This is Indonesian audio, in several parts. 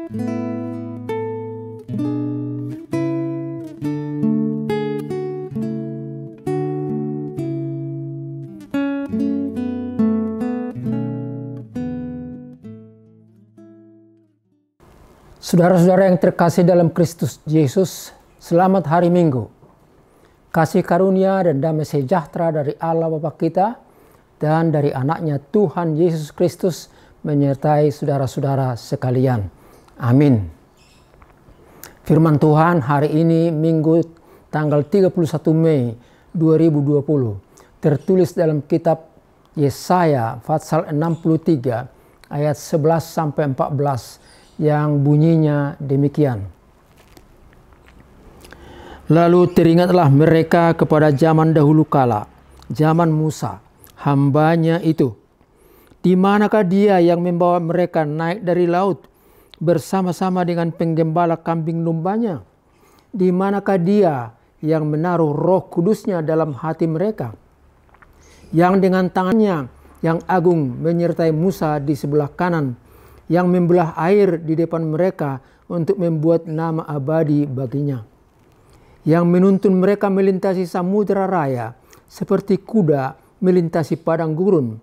Saudara-saudara yang terkasih dalam Kristus Yesus, selamat hari Minggu. Kasih karunia dan damai sejahtera dari Allah Bapa kita dan dari anaknya Tuhan Yesus Kristus menyertai saudara-saudara sekalian. Amin. Firman Tuhan hari ini Minggu tanggal 31 Mei 2020 tertulis dalam kitab Yesaya pasal 63 ayat 11 sampai 14 yang bunyinya demikian. Lalu teringatlah mereka kepada zaman dahulu kala, zaman Musa, hambanya itu. Di manakah dia yang membawa mereka naik dari laut bersama-sama dengan penggembala kambing dombanya? Di manakah dia yang menaruh Roh Kudusnya dalam hati mereka? Yang dengan tangannya yang agung menyertai Musa di sebelah kanan, yang membelah air di depan mereka untuk membuat nama abadi baginya. Yang menuntun mereka melintasi samudera raya seperti kuda melintasi padang gurun.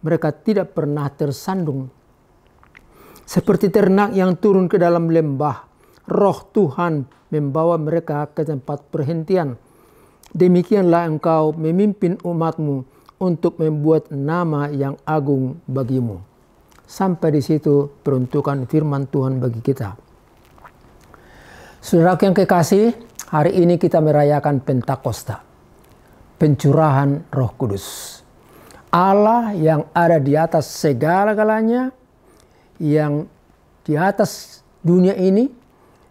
Mereka tidak pernah tersandung. Seperti ternak yang turun ke dalam lembah, Roh Tuhan membawa mereka ke tempat perhentian. Demikianlah engkau memimpin umatmu untuk membuat nama yang agung bagimu. Sampai di situ peruntukan firman Tuhan bagi kita. Saudara yang kekasih, hari ini kita merayakan Pentakosta, pencurahan Roh Kudus. Allah yang ada di atas segala-galanya, yang di atas dunia ini,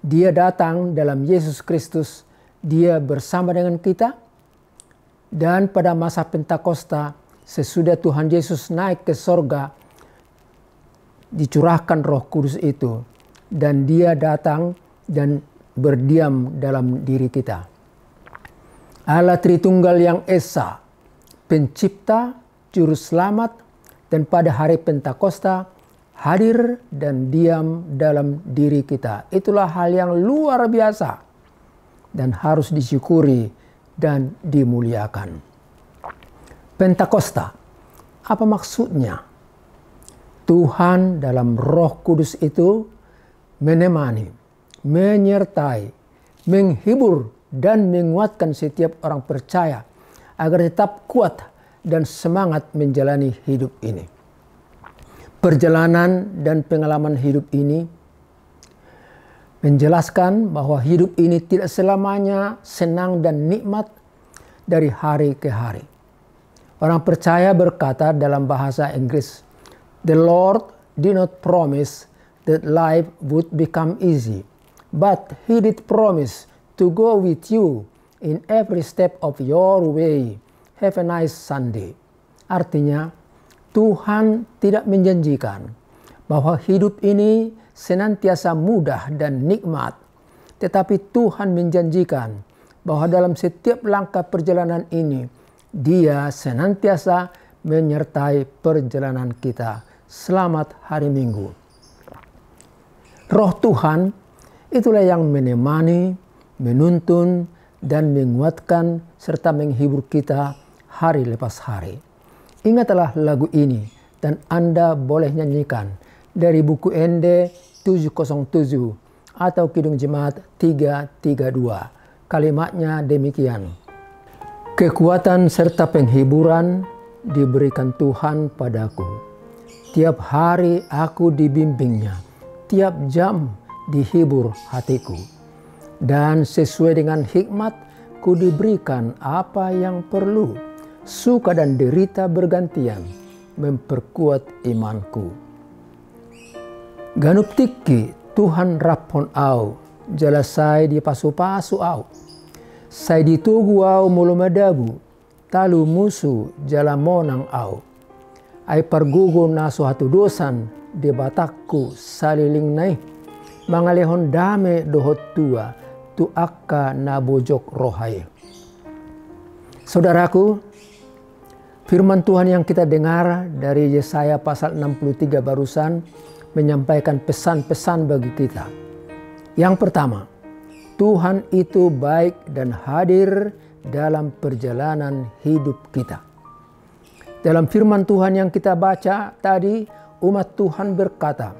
dia datang dalam Yesus Kristus, dia bersama dengan kita. Dan pada masa Pentakosta, sesudah Tuhan Yesus naik ke sorga, dicurahkan Roh Kudus itu, dan dia datang dan berdiam dalam diri kita. Allah Tritunggal yang Esa, pencipta, juru selamat, dan pada hari Pentakosta hadir dan diam dalam diri kita. Itulah hal yang luar biasa dan harus disyukuri dan dimuliakan. Pentakosta, apa maksudnya? Tuhan dalam Roh Kudus itu menemani, menyertai, menghibur, dan menguatkan setiap orang percaya agar tetap kuat dan semangat menjalani hidup ini. Perjalanan dan pengalaman hidup ini menjelaskan bahwa hidup ini tidak selamanya senang dan nikmat dari hari ke hari. Orang percaya berkata dalam bahasa Inggris, "The Lord did not promise that life would become easy, but He did promise to go with you in every step of your way. Have a nice Sunday." Artinya, Tuhan tidak menjanjikan bahwa hidup ini senantiasa mudah dan nikmat, tetapi Tuhan menjanjikan bahwa dalam setiap langkah perjalanan ini, Dia senantiasa menyertai perjalanan kita. Selamat hari Minggu. Roh Tuhan itulah yang menemani, menuntun, dan menguatkan serta menghibur kita hari lepas hari. Ingatlah lagu ini dan Anda boleh nyanyikan dari buku ND 707 atau Kidung Jemaat 332. Kalimatnya demikian. Kekuatan serta penghiburan diberikan Tuhan padaku. Tiap hari aku dibimbingnya, tiap jam dihibur hatiku. Dan sesuai dengan hikmat ku diberikan apa yang perlu. Suka dan derita bergantian, memperkuat imanku. Ganup tiki Tuhan rapon au, jalasai di pasu-pasu au. Sai ditugu au mulu madabu, talu musu jalamonang au. Ai pargugo naso hatu dosan de batakku saliling nai. Mangalehon dame dohot tua tu akka na bojok rohai. Saudaraku, firman Tuhan yang kita dengar dari Yesaya pasal 63 barusan menyampaikan pesan-pesan bagi kita. Yang pertama, Tuhan itu baik dan hadir dalam perjalanan hidup kita. Dalam firman Tuhan yang kita baca tadi, umat Tuhan berkata,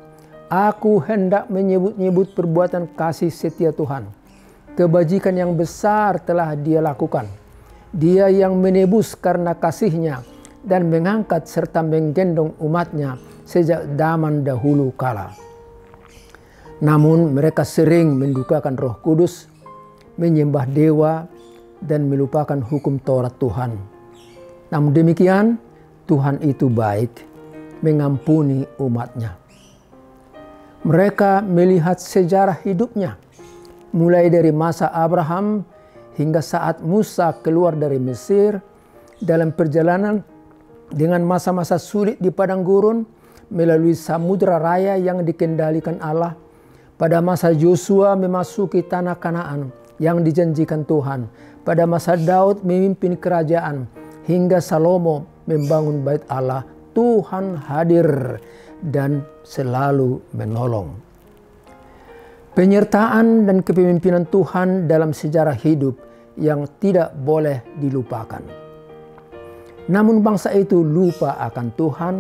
"Aku hendak menyebut-nyebut perbuatan kasih setia Tuhan. Kebajikan yang besar telah Dia lakukan. Dia yang menebus karena kasih-Nya dan mengangkat serta menggendong umat-Nya sejak zaman dahulu kala." Namun mereka sering mendukakan Roh Kudus, menyembah dewa, dan melupakan hukum Taurat Tuhan. Namun demikian, Tuhan itu baik, mengampuni umat-Nya. Mereka melihat sejarah hidupnya, mulai dari masa Abraham hingga saat Musa keluar dari Mesir, dalam perjalanan dengan masa-masa sulit di padang gurun, melalui samudra raya yang dikendalikan Allah, pada masa Yosua memasuki tanah Kanaan yang dijanjikan Tuhan, pada masa Daud memimpin kerajaan, hingga Salomo membangun bait Allah, Tuhan hadir dan selalu menolong. Penyertaan dan kepemimpinan Tuhan dalam sejarah hidup yang tidak boleh dilupakan. Namun bangsa itu lupa akan Tuhan,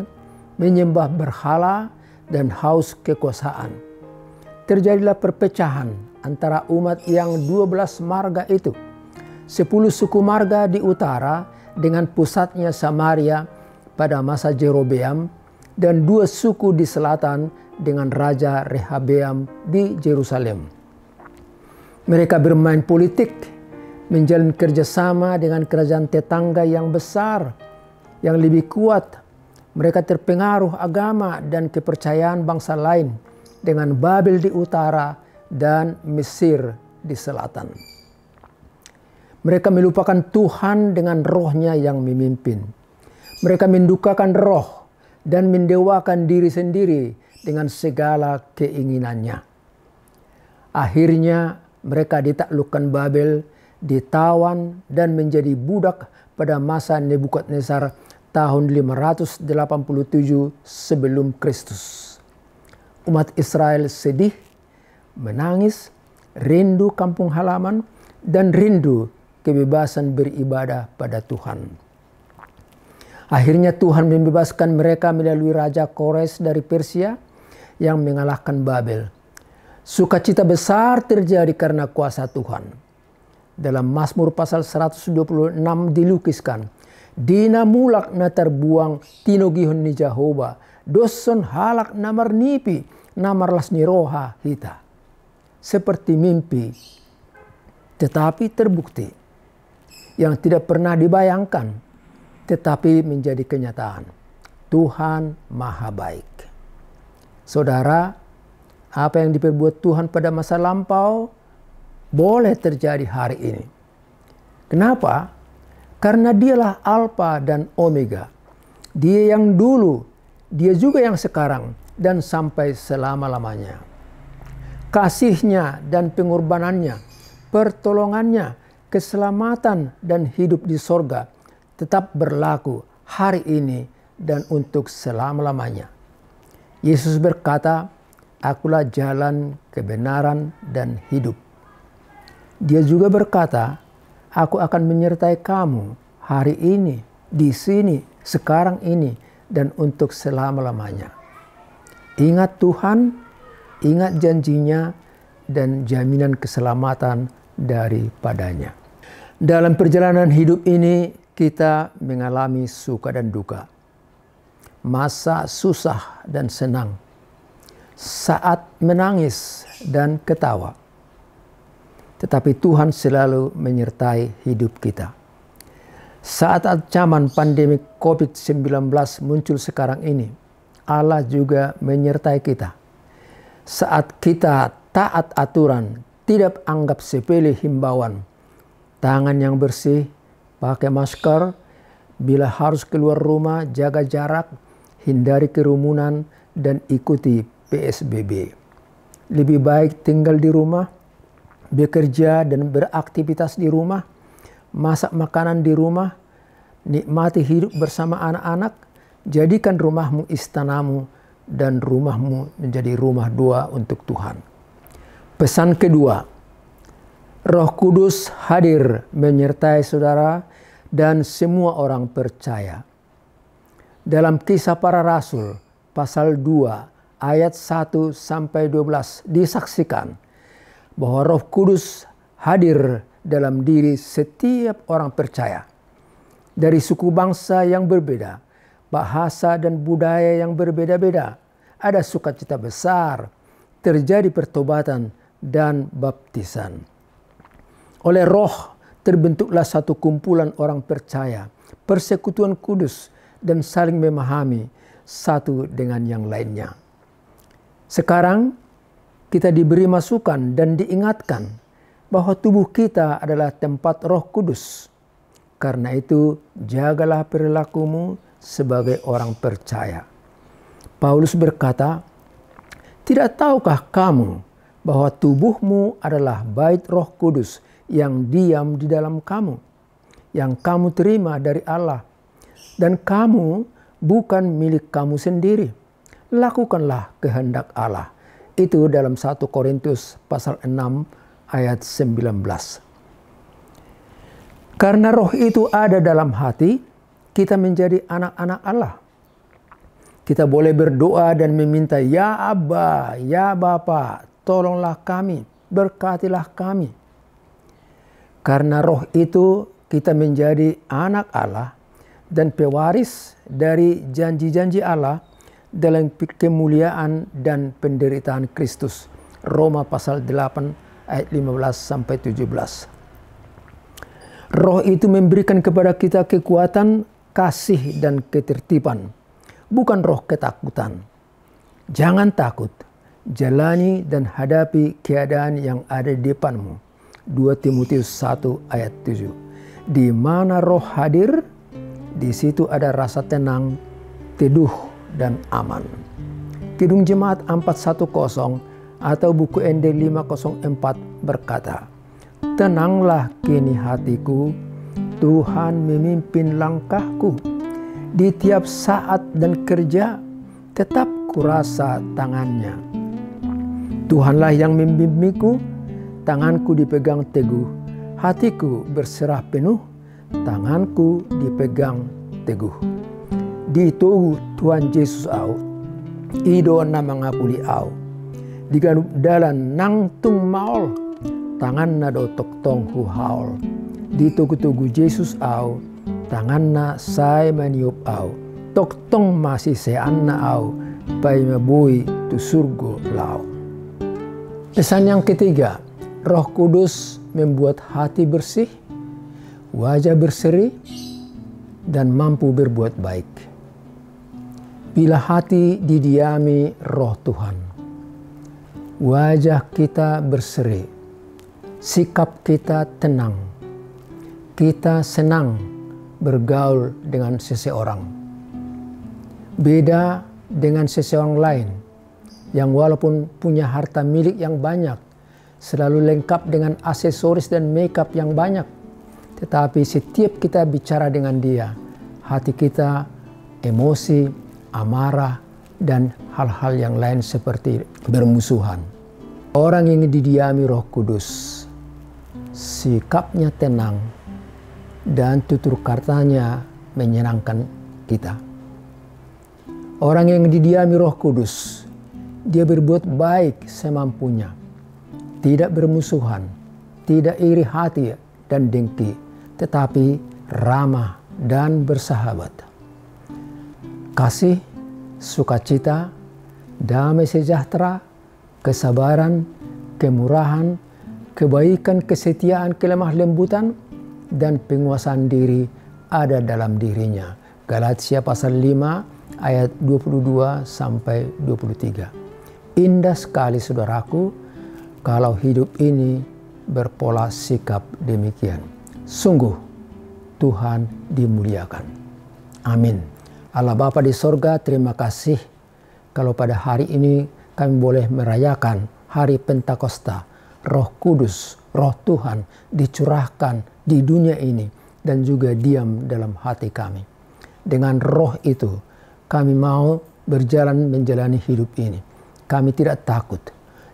menyembah berhala, dan haus kekuasaan. Terjadilah perpecahan antara umat yang 12 marga itu. 10 suku marga di utara dengan pusatnya Samaria pada masa Jerobeam, dan 2 suku di selatan dengan Raja Rehabeam di Yerusalem. Mereka bermain politik, menjalin kerjasama dengan kerajaan tetangga yang besar, yang lebih kuat. Mereka terpengaruh agama dan kepercayaan bangsa lain dengan Babel di utara dan Mesir di selatan. Mereka melupakan Tuhan dengan rohnya yang memimpin. Mereka mendukakan roh dan mendewakan diri sendiri dengan segala keinginannya. Akhirnya mereka ditaklukkan Babel, ditawan dan menjadi budak pada masa Nebukadnezar tahun 587 sebelum Kristus. Umat Israel sedih, menangis, rindu kampung halaman, dan rindu kebebasan beribadah pada Tuhan. Akhirnya Tuhan membebaskan mereka melalui Raja Kores dari Persia yang mengalahkan Babel. Sukacita besar terjadi karena kuasa Tuhan. Dalam Mazmur pasal 126 dilukiskan, "Dina mulak na terbuang tinogihon ni Jehovah, doson halak namar nipi, namarlas ni roha hita." Seperti mimpi, tetapi terbukti. Yang tidak pernah dibayangkan, tetapi menjadi kenyataan. Tuhan Maha Baik. Saudara, apa yang diperbuat Tuhan pada masa lampau boleh terjadi hari ini. Kenapa? Karena Dialah Alfa dan Omega. Dia yang dulu, Dia juga yang sekarang, dan sampai selama-lamanya. Kasih-Nya dan pengorbanannya, pertolongannya, keselamatan dan hidup di sorga tetap berlaku hari ini dan untuk selama-lamanya. Yesus berkata, "Akulah jalan, kebenaran, dan hidup." Dia juga berkata, "Aku akan menyertai kamu hari ini, di sini, sekarang ini, dan untuk selama-lamanya." Ingat Tuhan, ingat janjinya, dan jaminan keselamatan daripadanya. Dalam perjalanan hidup ini kita mengalami suka dan duka, masa susah dan senang, saat menangis dan ketawa. Tetapi Tuhan selalu menyertai hidup kita. Saat ancaman pandemi COVID-19 muncul sekarang ini, Allah juga menyertai kita. Saat kita taat aturan, tidak anggap sepele himbauan, tangan yang bersih, pakai masker, bila harus keluar rumah, jaga jarak, hindari kerumunan, dan ikuti PSBB. Lebih baik tinggal di rumah, bekerja dan beraktivitas di rumah, masak makanan di rumah, nikmati hidup bersama anak-anak, jadikan rumahmu istanamu, dan rumahmu menjadi rumah doa untuk Tuhan. Pesan kedua, Roh Kudus hadir menyertai saudara dan semua orang percaya. Dalam Kisah Para Rasul pasal 2 ayat 1 sampai 12 disaksikan bahwa Roh Kudus hadir dalam diri setiap orang percaya. Dari suku bangsa yang berbeda, bahasa dan budaya yang berbeda-beda, ada sukacita besar, terjadi pertobatan dan baptisan. Oleh Roh terbentuklah satu kumpulan orang percaya, persekutuan kudus, dan saling memahami satu dengan yang lainnya. Sekarang kita diberi masukan dan diingatkan bahwa tubuh kita adalah tempat Roh Kudus. Karena itu, jagalah perilakumu sebagai orang percaya. Paulus berkata, "Tidak tahukah kamu bahwa tubuhmu adalah bait Roh Kudus yang diam di dalam kamu, yang kamu terima dari Allah, dan kamu bukan milik kamu sendiri. Lakukanlah kehendak Allah." Itu dalam 1 Korintus pasal 6 ayat 19. Karena Roh itu ada dalam hati, kita menjadi anak-anak Allah. Kita boleh berdoa dan meminta, "Ya Abba, ya Bapa, tolonglah kami, berkatilah kami." Karena Roh itu kita menjadi anak Allah dan pewaris dari janji-janji Allah dalam kemuliaan dan penderitaan Kristus. Roma pasal 8 ayat 15 sampai 17. Roh itu memberikan kepada kita kekuatan, kasih, dan ketertiban, bukan roh ketakutan. Jangan takut, jalani dan hadapi keadaan yang ada di depanmu. 2 Timotius 1 ayat 7. Di mana Roh hadir, di situ ada rasa tenang, teduh, dan aman. Kidung Jemaat 410 atau buku ND 504 berkata, "Tenanglah kini hatiku, Tuhan memimpin langkahku. Di tiap saat dan kerja, tetap kurasa tangannya. Tuhanlah yang membimbingku, tanganku dipegang teguh, hatiku berserah penuh, tanganku dipegang teguh. Di tugu Tuhan Yesus au, ido na mangapuli au, di ganup dalan nang tung maol, tangan na do toktong hu haol. Di tugu-tugu Yesus au, tangan na say maniup au, toktong masih sean na au, pai mabui tu surgo lau." Pesan yang ketiga, Roh Kudus membuat hati bersih, wajah berseri, dan mampu berbuat baik. Bila hati didiami Roh Tuhan, wajah kita berseri, sikap kita tenang, kita senang bergaul dengan seseorang. Beda dengan seseorang lain yang walaupun punya harta milik yang banyak, selalu lengkap dengan aksesoris dan makeup yang banyak, tetapi setiap kita bicara dengan dia, hati kita emosi, amarah, dan hal-hal yang lain seperti bermusuhan. Orang yang didiami Roh Kudus, sikapnya tenang, dan tutur katanya menyenangkan kita. Orang yang didiami Roh Kudus, dia berbuat baik semampunya, tidak bermusuhan, tidak iri hati dan dengki, tetapi ramah dan bersahabat. Kasih, sukacita, damai sejahtera, kesabaran, kemurahan, kebaikan, kesetiaan, kelemah lembutan, dan penguasaan diri ada dalam dirinya. Galatia pasal 5 ayat 22 sampai 23. Indah sekali saudaraku kalau hidup ini berpola sikap demikian. Sungguh Tuhan dimuliakan. Amin. Allah Bapa di sorga, terima kasih kalau pada hari ini kami boleh merayakan hari Pentakosta. Roh Kudus, Roh Tuhan dicurahkan di dunia ini dan juga diam dalam hati kami. Dengan roh itu kami mau berjalan menjalani hidup ini. Kami tidak takut.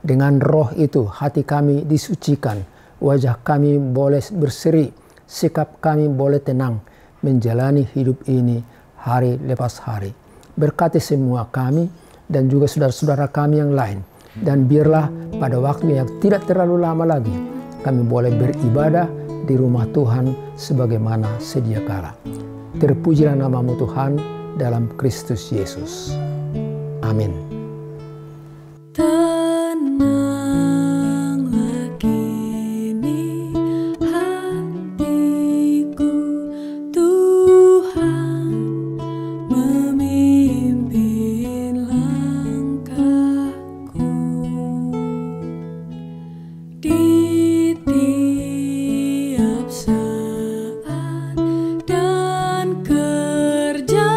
Dengan roh itu hati kami disucikan, wajah kami boleh berseri, sikap kami boleh tenang menjalani hidup ini hari lepas hari. Berkati semua kami dan juga saudara-saudara kami yang lain. Dan biarlah pada waktu yang tidak terlalu lama lagi, kami boleh beribadah di rumah Tuhan sebagaimana sedia kala. Terpujilah nama-Mu Tuhan dalam Kristus Yesus. Amin. Tenanglah kini hatiku, Tuhan memimpin langkahku. Di tiap saat dan kerja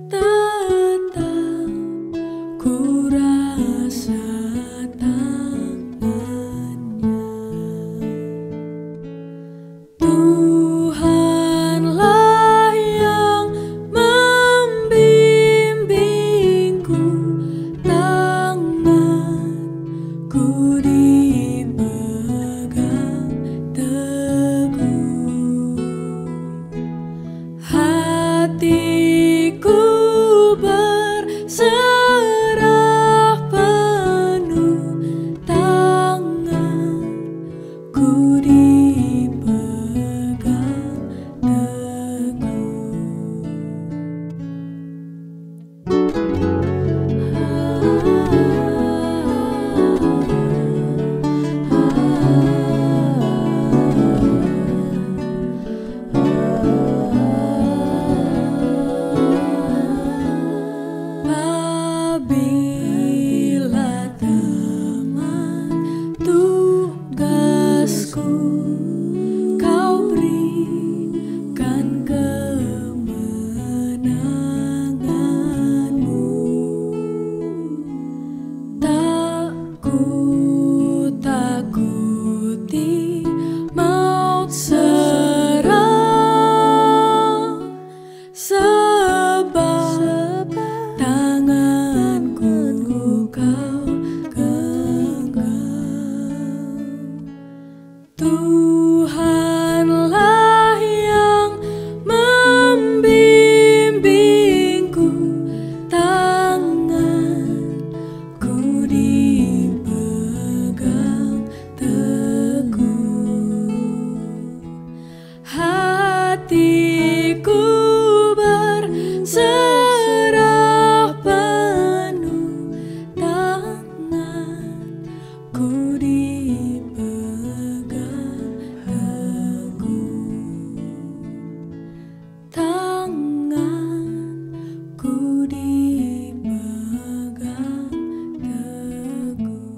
tetap ku rasa tangannya. Tuhanlah yang membimbingku, tanganku dipegang teguh. Hatiku berserah penuh, tanganku dipegang teguh. Apabila teman tugasku Kau berikan kemenanganmu, tak ku takuti maut serang, sebab tanganku Kau genggam. Tuhanlah yang membimbingku, tanganku dipegang teguh. Hatiku berserah penuh, tanganku dipegang teguh. Tanganku dipegang teguh.